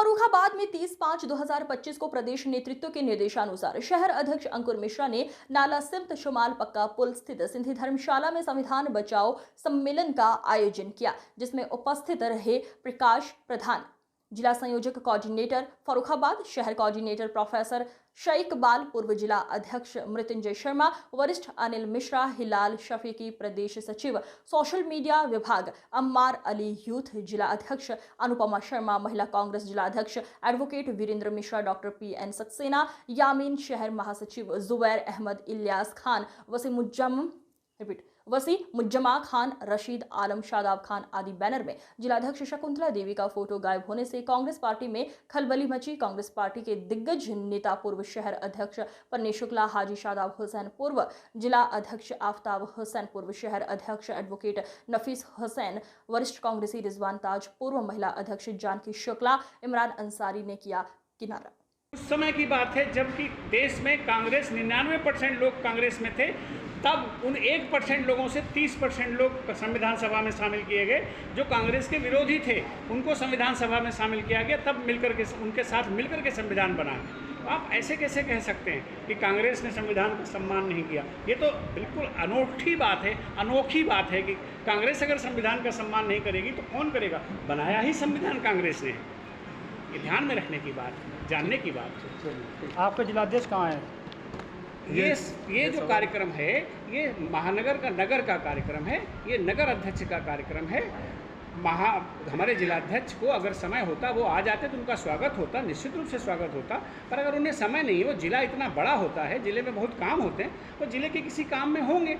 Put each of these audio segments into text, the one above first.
फर्रुखाबाद में 30/5/2025 को प्रदेश नेतृत्व के निर्देशानुसार शहर अध्यक्ष अंकुर मिश्रा ने नाला सिमत शुमाल पक्का पुल स्थित सिंधी धर्मशाला में संविधान बचाओ सम्मेलन का आयोजन किया, जिसमें उपस्थित रहे प्रकाश प्रधान, जिला संयोजक कोऑर्डिनेटर फर्रुखाबाद, शहर कोऑर्डिनेटर प्रोफेसर शईकबाल, पूर्व जिला अध्यक्ष मृत्युंजय शर्मा, वरिष्ठ अनिल मिश्रा, हिलाल शफीकी, प्रदेश सचिव सोशल मीडिया विभाग अम्मार अली, यूथ जिला अध्यक्ष अनुपमा शर्मा, महिला कांग्रेस जिला अध्यक्ष advocate Virendra Mishra, doctor PN Saxena, Yamin, शहर महासचिव जुबैर अहमद, इलियास खान, वसी मुज्जमा खान, रशीद आलम, शादाब खान आदि बैनर में जिलाध्यक्ष शकुंतला देवी का फोटो गायब होने से कांग्रेस पार्टी में खलबली मची। कांग्रेस पार्टी के दिग्गज नेता पूर्व शहर अध्यक्ष पन्नी शुक्ला, हाजी शादाब हुसैन, पूर्व जिला अध्यक्ष आफ्ताब हुसैन, पूर्व शहर अध्यक्ष एडवोकेट नफीस हुसैन, वरिष्ठ कांग्रेसी रिजवान ताज, पूर्व महिला अध्यक्ष जानकी शुक्ला, इमरान अंसारी ने किया किनारा। उस समय की बात है जबकि देश में कांग्रेस 99% लोग कांग्रेस में थे, तब उन 1% लोगों से 30% लोग संविधान सभा में शामिल किए गए जो कांग्रेस के विरोधी थे, उनको संविधान सभा में शामिल किया गया, तब मिलकर के उनके साथ मिलकर के संविधान बना। आप ऐसे कैसे कह सकते हैं कि कांग्रेस ने संविधान का सम्मान नहीं किया? ये तो बिल्कुल अनोखी बात है, अनोखी बात है कि कांग्रेस अगर संविधान का सम्मान नहीं करेगी तो कौन करेगा? बनाया ही संविधान कांग्रेस ने। ये ध्यान में रखने की बात, जानने की बात है। आपका जिलाध्यक्ष कहाँ है? ये जो कार्यक्रम है ये महानगर का नगर का कार्यक्रम है, ये नगर अध्यक्ष का कार्यक्रम है। हमारे जिलाध्यक्ष को अगर समय होता वो आ जाते तो उनका स्वागत होता, निश्चित रूप से स्वागत होता, पर अगर उन्हें समय नहीं, वो जिला इतना बड़ा होता है, जिले में बहुत काम होते हैं, वो जिले के किसी काम में होंगे।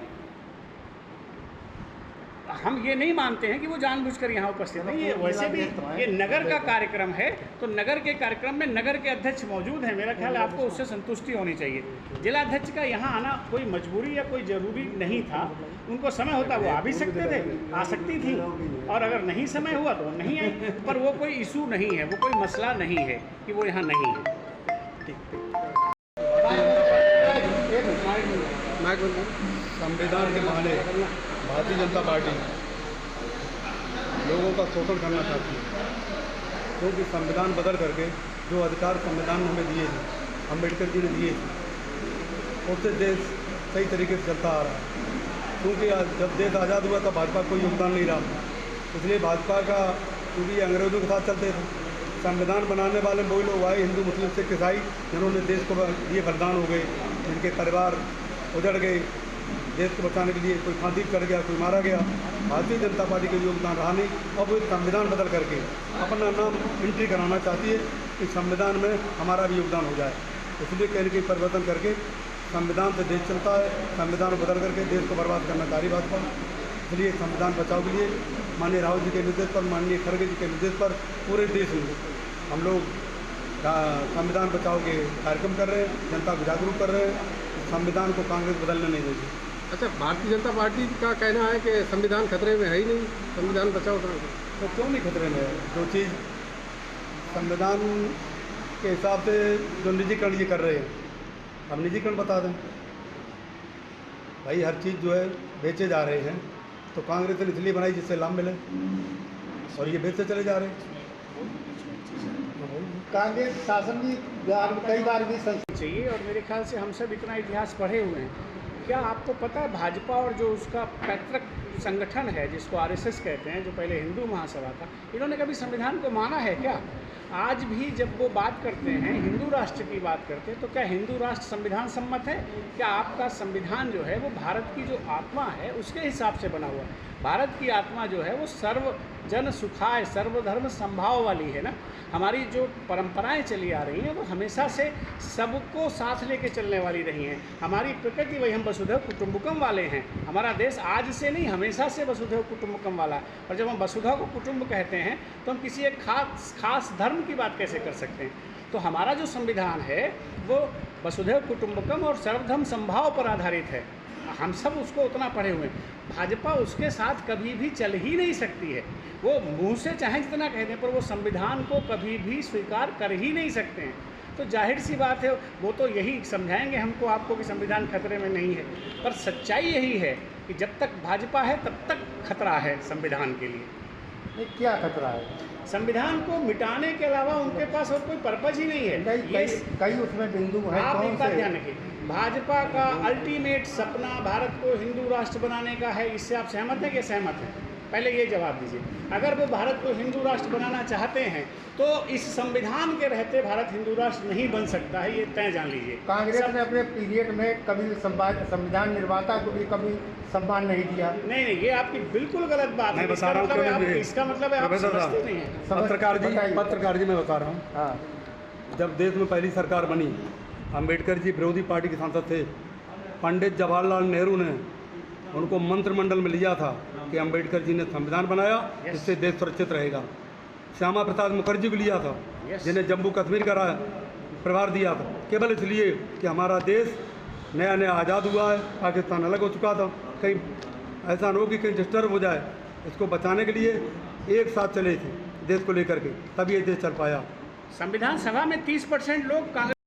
हम ये नहीं मानते हैं कि वो जानबूझकर यहाँ उपस्थित है। ये वैसे भी ये नगर का कार्यक्रम है, तो नगर के कार्यक्रम में नगर के अध्यक्ष मौजूद हैं। मेरा ख्याल है आपको उससे संतुष्टि होनी चाहिए। जिला अध्यक्ष का यहाँ आना कोई मजबूरी या कोई ज़रूरी नहीं था। उनको समय होता वो आ भी सकते थे, आ सकती थी, और अगर नहीं समय हुआ तो नहीं आई। पर वो कोई इशू नहीं है, वो कोई मसला नहीं है कि वो यहाँ नहीं है। संविधान के बहाने भारतीय जनता पार्टी लोगों का शोषण करना चाहती है, क्योंकि संविधान बदल करके जो अधिकार संविधान ने हमें दिए थे, अम्बेडकर जी ने दिए थे, उससे देश सही तरीके से चलता आ रहा है। क्योंकि जब देश आज़ाद हुआ तब भाजपा का कोई योगदान नहीं रहा, इसलिए भाजपा का, क्योंकि ये अंग्रेज़ों के साथ चलते थे, संविधान बनाने वाले वही लोग आए, हिंदू मुस्लिम सिख ईसाई, जिन्होंने देश को लिए बलिदान हो गए, जिनके परिवार उजड़ गए, देश को बचाने के लिए कोई फांसी कर गया, कोई मारा गया। भारतीय जनता पार्टी का योगदान रहा नहीं। अब वो संविधान बदल करके अपना नाम एंट्री कराना चाहती है कि संविधान में हमारा भी योगदान हो जाए, इसलिए कहीं न कहीं परिवर्तन करके संविधान से देश चलता है। संविधान बदल करके देश को बर्बाद करना चाह रही भाजपा। इसलिए संविधान बचाव के लिए माननीय राहुल जी के निर्देश पर, माननीय खड़गे जी के निर्देश पर पूरे देश में हम लोग संविधान बचाव के कार्यक्रम कर रहे हैं, जनता को जागरूक कर रहे हैं। संविधान को कांग्रेस बदलने नहीं देगी। अच्छा, भारतीय जनता पार्टी का कहना है कि संविधान खतरे में है ही नहीं, संविधान बचाओ तो क्यों नहीं खतरे में है? जो चीज़ संविधान के हिसाब से जो निजीकरण ये कर रहे हैं, हम निजीकरण बता दें भाई, हर चीज़ जो है बेचे जा रहे हैं, तो कांग्रेस ने इसलिए बनाई जिससे लाभ मिले, और ये बेचते चले जा रहे हैं। कांग्रेस शासन भी कई बार भी चाहिए, और मेरे ख्याल से हम सब इतना इतिहास पढ़े हुए हैं। क्या आपको पता है भाजपा और जो उसका पैतृक संगठन है जिसको RSS कहते हैं, जो पहले हिंदू महासभा था, इन्होंने कभी संविधान को माना है क्या? आज भी जब वो बात करते हैं, हिंदू राष्ट्र की बात करते हैं, तो क्या हिंदू राष्ट्र संविधान सम्मत है? क्या आपका संविधान जो है वो भारत की जो आत्मा है उसके हिसाब से बना हुआ है? भारत की आत्मा जो है वो सर्व जन सुखाय, सर्वधर्म संभाव वाली है ना। हमारी जो परंपराएं चली आ रही हैं वो हमेशा से सबको साथ लेके चलने वाली रही हैं। हमारी प्रकृति वही, हम वसुधैव कुटुंबकम वाले हैं। हमारा देश आज से नहीं, हमेशा से वसुधैव कुटुंबकम वाला है। और जब हम वसुधैव को कुटुंब कहते हैं तो हम किसी एक खास धर्म की बात कैसे कर सकते हैं? तो हमारा जो संविधान है वो वसुधैव कुटुंबकम और सर्वधर्म संभाव पर आधारित है। हम सब उसको उतना पढ़े हुए हैं। भाजपा उसके साथ कभी भी चल ही नहीं सकती है। वो मुंह से चाहे जितना कह दें, पर वो संविधान को कभी भी स्वीकार कर ही नहीं सकते हैं। तो जाहिर सी बात है, वो तो यही समझाएंगे हमको, आपको कि संविधान खतरे में नहीं है, पर सच्चाई यही है कि जब तक भाजपा है तब तक खतरा है संविधान के लिए। ये क्या खतरा है? संविधान को मिटाने के अलावा उनके पास और कोई पर्पज ही नहीं है। कई उसमें बिंदु हैं। आप कौन एक बात से? ध्यान रखिए, भाजपा का अल्टीमेट सपना भारत को हिंदू राष्ट्र बनाने का है। इससे आप सहमत हैं कि सहमत हैं? पहले ये जवाब दीजिए। अगर वो भारत को हिंदू राष्ट्र बनाना चाहते हैं तो इस संविधान के रहते भारत हिंदू राष्ट्र नहीं बन सकता है, ये तय जान लीजिए। कांग्रेस ने अपने पीरियड में कभी संविधान निर्माता को भी कभी सम्मान नहीं दिया। नहीं, ये आपकी बिल्कुल गलत बात है। इसका मतलब है आप समझते नहीं हैं। पत्रकार जी मैं बता रहा हूँ, हाँ, जब देश में पहली सरकार बनी, अम्बेडकर जी विरोधी पार्टी के सांसद थे। पंडित जवाहरलाल नेहरू ने उनको मंत्रिमंडल में लिया था कि अम्बेडकर जी ने संविधान बनाया, इससे देश सुरक्षित रहेगा। श्यामा प्रसाद मुखर्जी को लिया था, जिन्हें जम्मू कश्मीर का प्रभार दिया था, केवल इसलिए कि हमारा देश नया नया आज़ाद हुआ है, पाकिस्तान अलग हो चुका था, कहीं ऐसा न हो कि कहीं डिस्टर्ब हो जाए। इसको बचाने के लिए एक साथ चले थे देश को लेकर के, तभी ये देश चल पाया। संविधान सभा में 30% लोग कांग्रेस